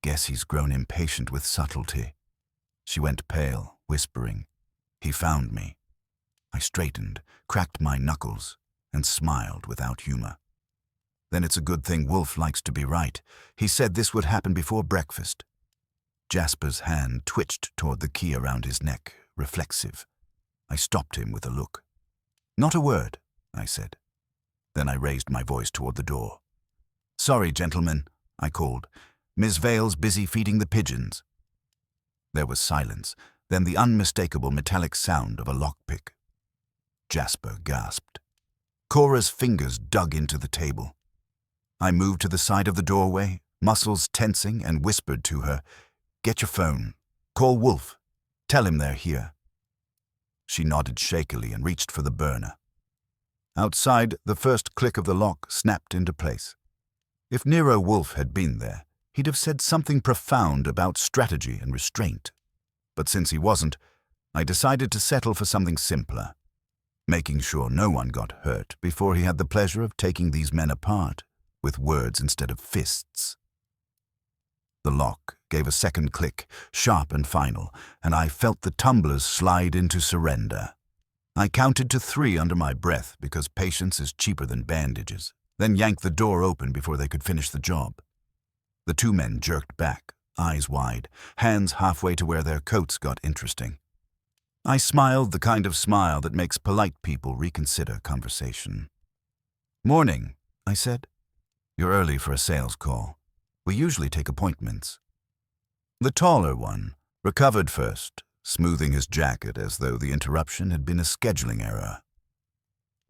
Guess he's grown impatient with subtlety. She went pale, whispering. He found me. I straightened, cracked my knuckles, and smiled without humor. Then it's a good thing Wolfe likes to be right. He said this would happen before breakfast. Jasper's hand twitched toward the key around his neck, reflexive. I stopped him with a look. Not a word, I said. Then I raised my voice toward the door. Sorry, gentlemen, I called. Miss Vale's busy feeding the pigeons. There was silence, then the unmistakable metallic sound of a lockpick. Jasper gasped. Cora's fingers dug into the table. I moved to the side of the doorway, muscles tensing, and whispered to her, "Get your phone. Call Wolfe. Tell him they're here." She nodded shakily and reached for the burner. Outside, the first click of the lock snapped into place. If Nero Wolfe had been there, he'd have said something profound about strategy and restraint. But since he wasn't, I decided to settle for something simpler, making sure no one got hurt before he had the pleasure of taking these men apart, with words instead of fists. The lock gave a second click, sharp and final, and I felt the tumblers slide into surrender. I counted to 3 under my breath because patience is cheaper than bandages, then yanked the door open before they could finish the job. The 2 men jerked back, eyes wide, hands halfway to where their coats got interesting. I smiled the kind of smile that makes polite people reconsider conversation. "Morning," I said. "You're early for a sales call. We usually take appointments." The taller one recovered first, smoothing his jacket as though the interruption had been a scheduling error.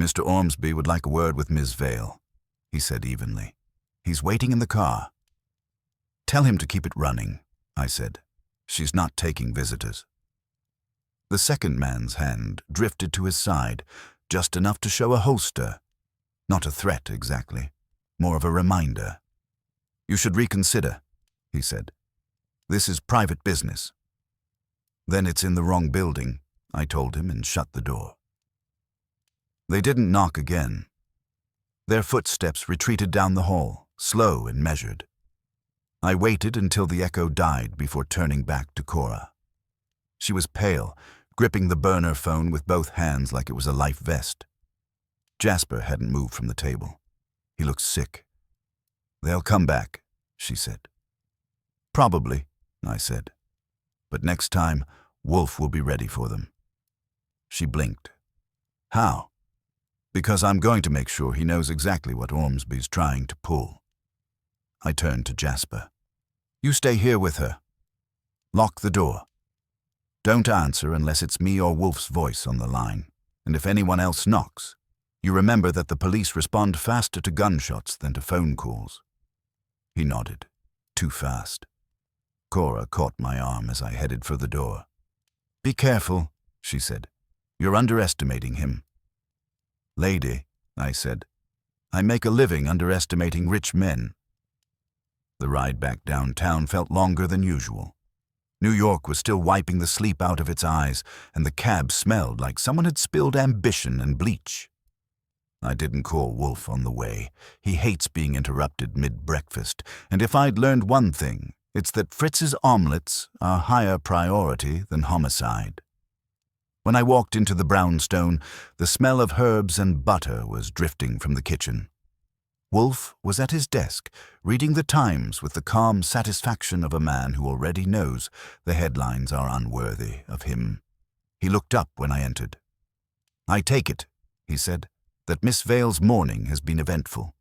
"Mr. Ormsby would like a word with Ms. Vale," he said evenly. "He's waiting in the car." "Tell him to keep it running," I said. "She's not taking visitors." The second man's hand drifted to his side, just enough to show a holster. Not a threat, exactly. More of a reminder. "You should reconsider," he said. "This is private business." "Then it's in the wrong building," I told him and shut the door. They didn't knock again. Their footsteps retreated down the hall, slow and measured. I waited until the echo died before turning back to Cora. She was pale, gripping the burner phone with both hands like it was a life vest. Jasper hadn't moved from the table. He looked sick. "They'll come back," she said. "Probably," I said. "But next time, Wolfe will be ready for them." She blinked. "How?" "Because I'm going to make sure he knows exactly what Ormsby's trying to pull." I turned to Jasper. "You stay here with her. Lock the door. Don't answer unless it's me or Wolfe's voice on the line, and if anyone else knocks, you remember that the police respond faster to gunshots than to phone calls." He nodded. Too fast. Cora caught my arm as I headed for the door. "Be careful," she said. "You're underestimating him." "Lady," I said, "I make a living underestimating rich men." The ride back downtown felt longer than usual. New York was still wiping the sleep out of its eyes, and the cab smelled like someone had spilled ambition and bleach. I didn't call Wolfe on the way. He hates being interrupted mid-breakfast, and if I'd learned one thing, it's that Fritz's omelets are higher priority than homicide. When I walked into the brownstone, the smell of herbs and butter was drifting from the kitchen. Wolfe was at his desk, reading the Times with the calm satisfaction of a man who already knows the headlines are unworthy of him. He looked up when I entered. "I take it," he said, "that Miss Vale's morning has been eventful."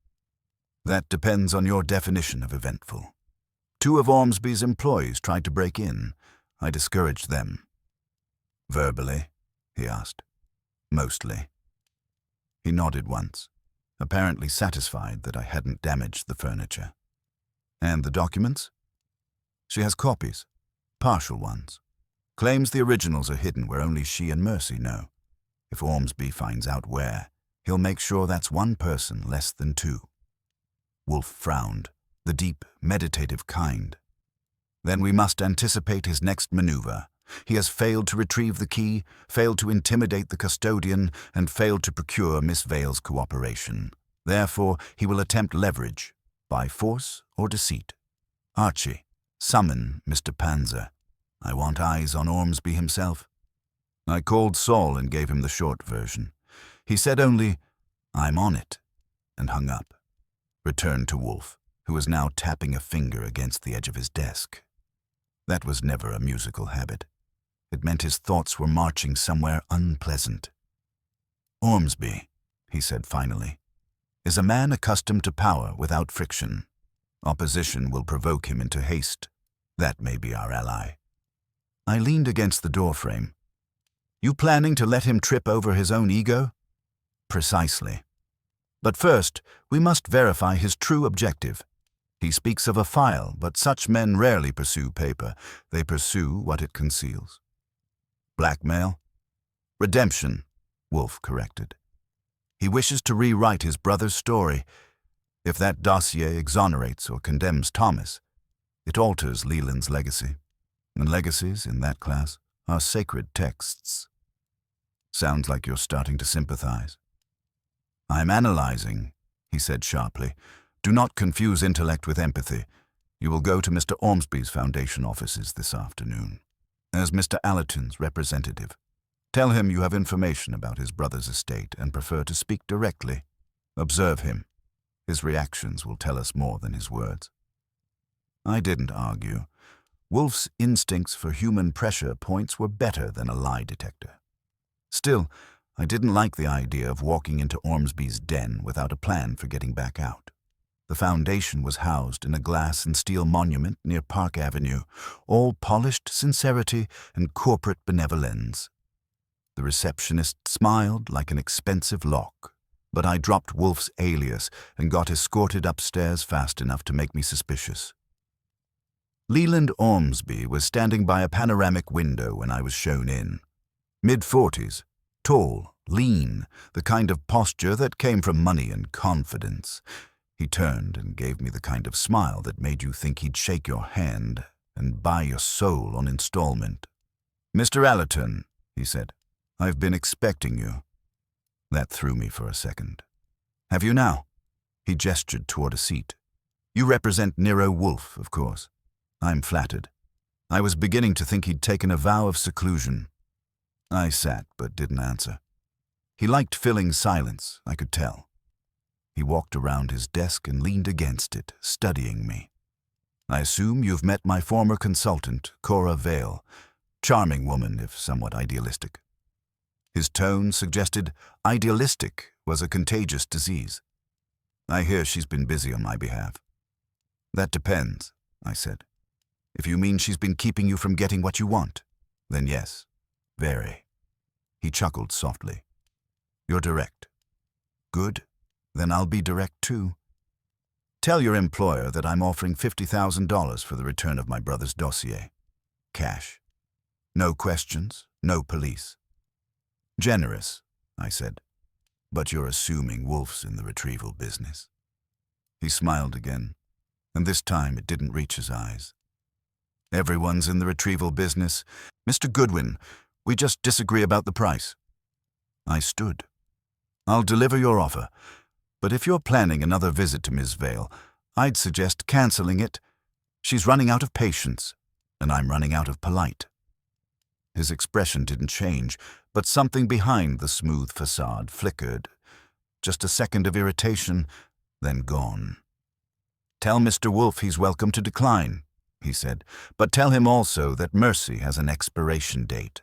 "That depends on your definition of eventful. 2 of Ormsby's employees tried to break in. I discouraged them." "Verbally?" he asked. "Mostly." He nodded once, apparently satisfied that I hadn't damaged the furniture. "And the documents?" "She has copies, partial ones. Claims the originals are hidden where only she and Mercy know. If Ormsby finds out where, he'll make sure that's 1 person less than 2. Wolfe frowned, the deep, meditative kind. "Then we must anticipate his next maneuver. He has failed to retrieve the key, failed to intimidate the custodian, and failed to procure Miss Vale's cooperation. Therefore, he will attempt leverage, by force or deceit. Archie, summon Mr. Panzer. I want eyes on Ormsby himself." I called Saul and gave him the short version. He said only, "I'm on it," and hung up. Returned to Wolfe, who was now tapping a finger against the edge of his desk. That was never a musical habit. It meant his thoughts were marching somewhere unpleasant. "Ormsby," he said finally, "is a man accustomed to power without friction. Opposition will provoke him into haste. That may be our ally." I leaned against the doorframe. You planning to let him trip over his own ego? Precisely. But first, we must verify his true objective. He speaks of a file, but such men rarely pursue paper. They pursue what it conceals. Blackmail? Redemption, Wolfe corrected. He wishes to rewrite his brother's story. If that dossier exonerates or condemns Thomas, it alters Leland's legacy. And legacies in that class are sacred texts. Sounds like you're starting to sympathize. I'm analyzing, he said sharply. Do not confuse intellect with empathy. You will go to Mr. Ormsby's foundation offices this afternoon, as Mr. Allerton's representative. Tell him you have information about his brother's estate and prefer to speak directly. Observe him. His reactions will tell us more than his words. I didn't argue. Wolfe's instincts for human pressure points were better than a lie detector. Still, I didn't like the idea of walking into Ormsby's den without a plan for getting back out. The foundation was housed in a glass and steel monument near Park Avenue, all polished sincerity and corporate benevolence. The receptionist smiled like an expensive lock, but I dropped Wolfe's alias and got escorted upstairs fast enough to make me suspicious. Leland Ormsby was standing by a panoramic window when I was shown in. Mid-40s, tall, lean, the kind of posture that came from money and confidence. He turned and gave me the kind of smile that made you think he'd shake your hand and buy your soul on installment. "Mr. Allerton," he said, "I've been expecting you." That threw me for a second. "Have you now?" He gestured toward a seat. "You represent Nero Wolfe, of course." I'm flattered. I was beginning to think he'd taken a vow of seclusion. I sat but didn't answer. He liked filling silence, I could tell. He walked around his desk and leaned against it, studying me. "I assume you've met my former consultant, Cora Vale. Charming woman, if somewhat idealistic." His tone suggested idealistic was a contagious disease. "I hear she's been busy on my behalf." "That depends," I said. "If you mean she's been keeping you from getting what you want, then yes, very." He chuckled softly. "You're direct." "Good. Then I'll be direct too. Tell your employer that I'm offering $50,000 for the return of my brother's dossier. Cash. No questions, no police." "Generous," I said. "But you're assuming Wolfe's in the retrieval business." He smiled again, and this time it didn't reach his eyes. "Everyone's in the retrieval business. Mr. Goodwin, we just disagree about the price." I stood. "I'll deliver your offer. But if you're planning another visit to Miss Vale, I'd suggest canceling it. She's running out of patience, and I'm running out of polite." His expression didn't change, but something behind the smooth facade flickered. Just a second of irritation, then gone. "Tell Mr. Wolfe he's welcome to decline," he said, "but tell him also that mercy has an expiration date."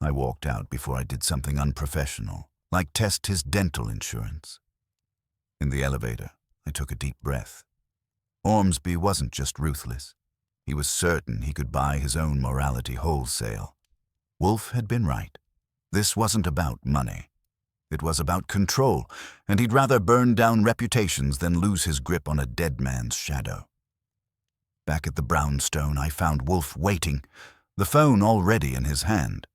I walked out before I did something unprofessional, like test his dental insurance. In the elevator, I took a deep breath. Ormsby wasn't just ruthless. He was certain he could buy his own morality wholesale. Wolfe had been right. This wasn't about money. It was about control, and he'd rather burn down reputations than lose his grip on a dead man's shadow. Back at the brownstone, I found Wolfe waiting, the phone already in his hand.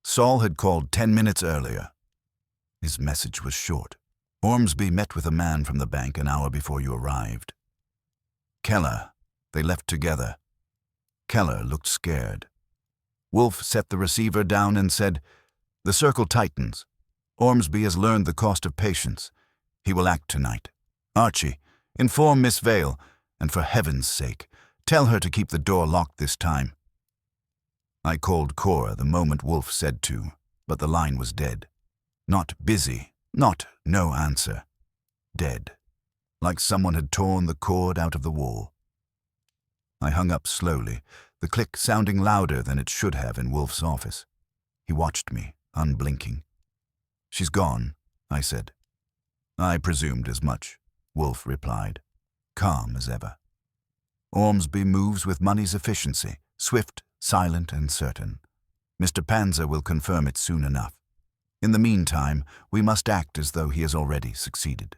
Saul had called 10 minutes earlier. His message was short. "Ormsby met with a man from the bank an hour before you arrived. Keller. They left together." Keller looked scared. Wolfe set the receiver down and said, "The circle tightens. Ormsby has learned the cost of patience. He will act tonight. Archie, inform Miss Vale, and for heaven's sake, tell her to keep the door locked this time." I called Cora the moment Wolfe said to, but the line was dead. Not busy, not no answer. Dead. Like someone had torn the cord out of the wall. I hung up slowly, the click sounding louder than it should have in Wolfe's office. He watched me, unblinking. "She's gone," I said. "I presumed as much," Wolfe replied, calm as ever. Ormsby moves with money's efficiency, swift, silent and certain. Mr. Panzer will confirm it soon enough. In the meantime, we must act as though he has already succeeded.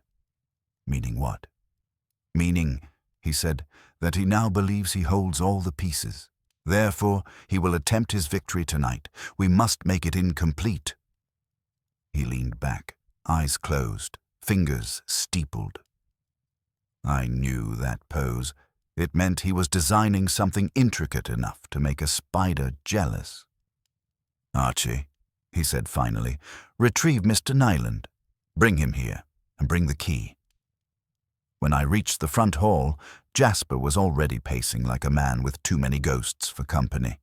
Meaning what? Meaning, he said, that he now believes he holds all the pieces. Therefore, he will attempt his victory tonight. We must make it incomplete. He leaned back, eyes closed, fingers steepled. I knew that pose. It meant he was designing something intricate enough to make a spider jealous. Archie, he said finally, retrieve Mr. Nyland. Bring him here, and bring the key. When I reached the front hall, Jasper was already pacing like a man with too many ghosts for company.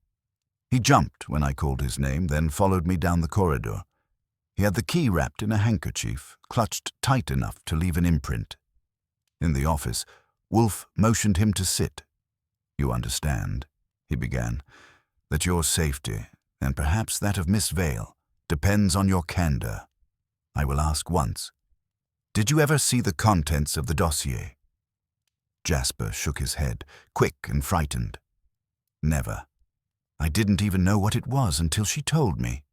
He jumped when I called his name, then followed me down the corridor. He had the key wrapped in a handkerchief, clutched tight enough to leave an imprint. In the office, Wolfe motioned him to sit. You understand, he began, that your safety, and perhaps that of Miss Vale, depends on your candor. I will ask once. Did you ever see the contents of the dossier? Jasper shook his head, quick and frightened. Never. I didn't even know what it was until she told me.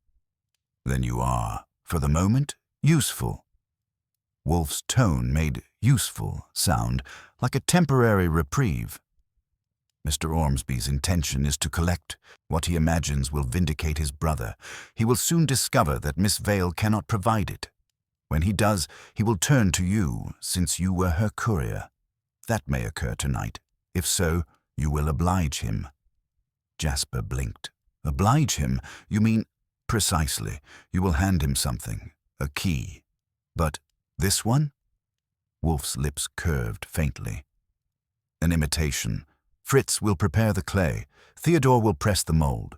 Then you are, for the moment, useful. Wolfe's tone made useful sound like a temporary reprieve. Mr. Ormsby's intention is to collect what he imagines will vindicate his brother. He will soon discover that Miss Vale cannot provide it. When he does, he will turn to you, since you were her courier. That may occur tonight. If so, you will oblige him. Jasper blinked. Oblige him? You mean... Precisely. You will hand him something. A key. But this one? Wolfe's lips curved faintly. An imitation. Fritz will prepare the clay. Theodore will press the mold.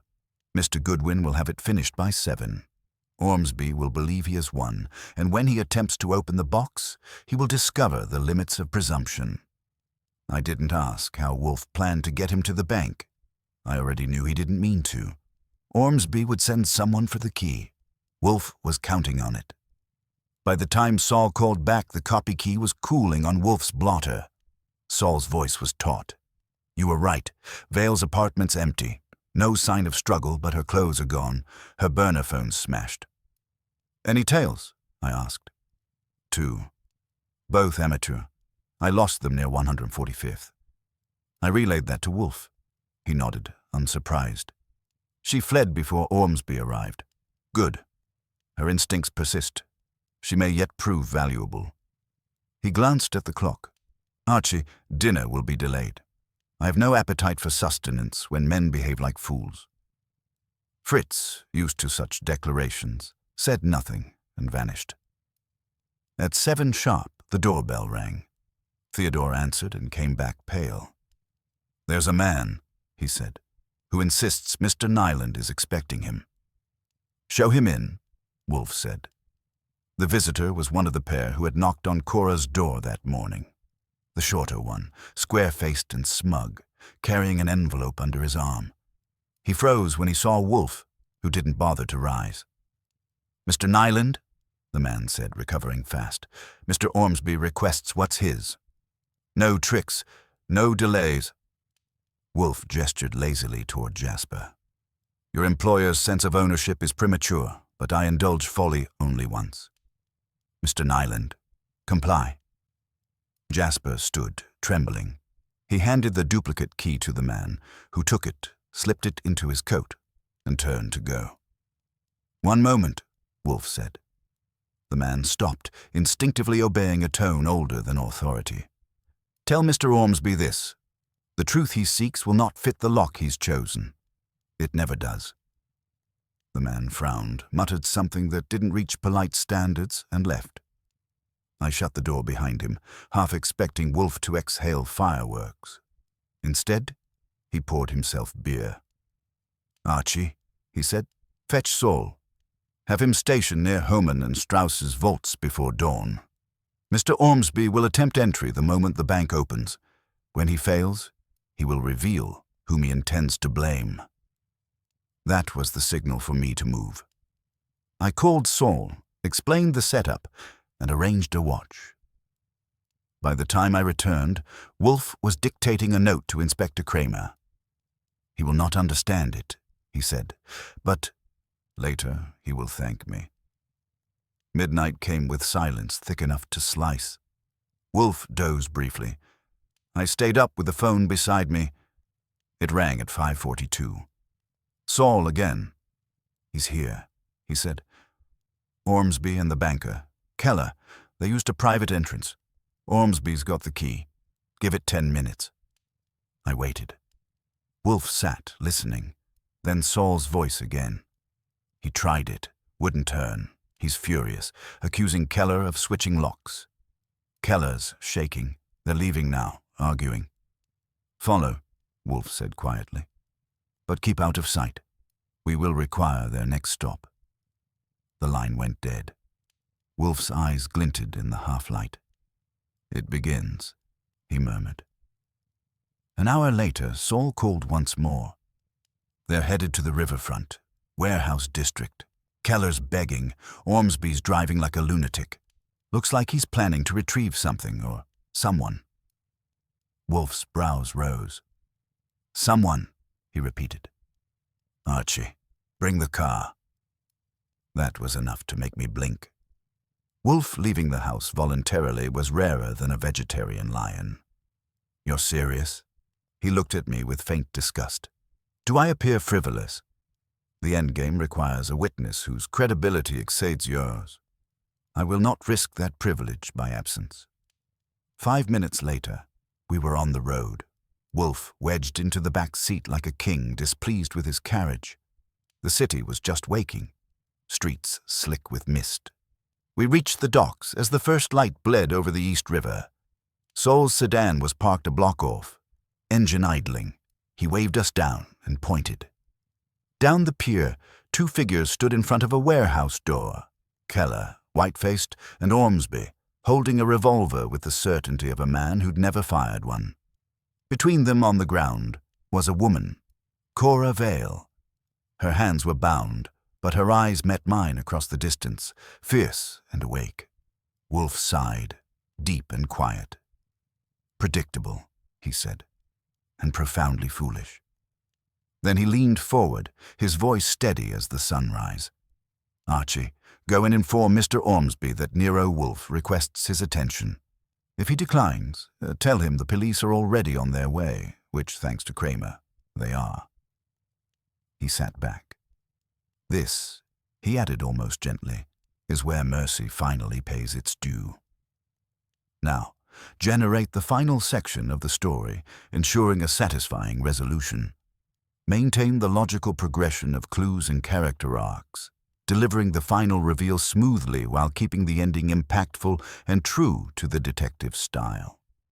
Mr. Goodwin will have it finished by 7. Ormsby will believe he has won, and when he attempts to open the box, he will discover the limits of presumption. I didn't ask how Wolfe planned to get him to the bank. I already knew he didn't mean to. Ormsby would send someone for the key. Wolfe was counting on it. By the time Saul called back, the copy key was cooling on Wolfe's blotter. Saul's voice was taut. You were right. Vale's apartment's empty. No sign of struggle, but her clothes are gone. Her burner phone's smashed. Any tales? I asked. 2. Both amateur. I lost them near 145th. I relayed that to Wolfe. He nodded, unsurprised. She fled before Ormsby arrived. Good. Her instincts persist. She may yet prove valuable. He glanced at the clock. Archie, dinner will be delayed. I have no appetite for sustenance when men behave like fools. Fritz, used to such declarations, said nothing and vanished. At 7 sharp, the doorbell rang. Theodore answered and came back pale. There's a man, he said, who insists Mr. Nyland is expecting him. Show him in, Wolfe said. The visitor was one of the pair who had knocked on Cora's door that morning. The shorter one, square-faced and smug, carrying an envelope under his arm. He froze when he saw Wolfe, who didn't bother to rise. Mr. Nyland, the man said, recovering fast. Mr. Ormsby requests what's his. No tricks, no delays. Wolfe gestured lazily toward Jasper. Your employer's sense of ownership is premature, but I indulge folly only once. Mr. Nyland, comply. Jasper stood, trembling. He handed the duplicate key to the man, who took it, slipped it into his coat, and turned to go. One moment, Wolfe said. The man stopped, instinctively obeying a tone older than authority. Tell Mr. Ormsby this. The truth he seeks will not fit the lock he's chosen. It never does. The man frowned, muttered something that didn't reach polite standards, and left. I shut the door behind him, half expecting Wolfe to exhale fireworks. Instead, he poured himself beer. Archie, he said, fetch Saul. Have him stationed near Homan and Strauss's vaults before dawn. Mr. Ormsby will attempt entry the moment the bank opens. When he fails, he will reveal whom he intends to blame. That was the signal for me to move. I called Saul, explained the setup, and arranged a watch. By the time I returned, Wolfe was dictating a note to Inspector Kramer. He will not understand it, he said, but later he will thank me. Midnight came with silence thick enough to slice. Wolfe dozed briefly. I stayed up with the phone beside me. It rang at 5:42. Saul again. He's here, he said. Ormsby and the banker. Keller. They used a private entrance. Ormsby's got the key. Give it 10 minutes. I waited. Wolfe sat, listening. Then Saul's voice again. He tried it. Wouldn't turn. He's furious, accusing Keller of switching locks. Keller's shaking. They're leaving now, arguing. Follow, Wolfe said quietly. But keep out of sight. We will require their next stop. The line went dead. Wolfe's eyes glinted in the half-light. It begins, he murmured. An hour later, Saul called once more. They're headed to the riverfront, warehouse district. Keller's begging. Ormsby's driving like a lunatic. Looks like he's planning to retrieve something or someone. Wolfe's brows rose. Someone, he repeated. Archie, bring the car. That was enough to make me blink. Wolfe leaving the house voluntarily was rarer than a vegetarian lion. You're serious? He looked at me with faint disgust. Do I appear frivolous? The endgame requires a witness whose credibility exceeds yours. I will not risk that privilege by absence. 5 minutes later, we were on the road. Wolfe wedged into the back seat like a king, displeased with his carriage. The city was just waking, streets slick with mist. We reached the docks as the first light bled over the East River. Saul's sedan was parked a block off, engine idling. He waved us down and pointed. Down the pier, 2 figures stood in front of a warehouse door. Keller, white-faced, and Ormsby, holding a revolver with the certainty of a man who'd never fired one. Between them on the ground was a woman, Cora Vale. Her hands were bound, but her eyes met mine across the distance, fierce and awake. Wolfe sighed, deep and quiet. Predictable, he said, and profoundly foolish. Then he leaned forward, his voice steady as the sunrise. Archie, go and inform Mr. Ormsby that Nero Wolfe requests his attention. If he declines, tell him the police are already on their way, which, thanks to Kramer, they are. He sat back. This, he added almost gently, is where mercy finally pays its due. Now, generate the final section of the story, ensuring a satisfying resolution. Maintain the logical progression of clues and character arcs, delivering the final reveal smoothly while keeping the ending impactful and true to the detective style.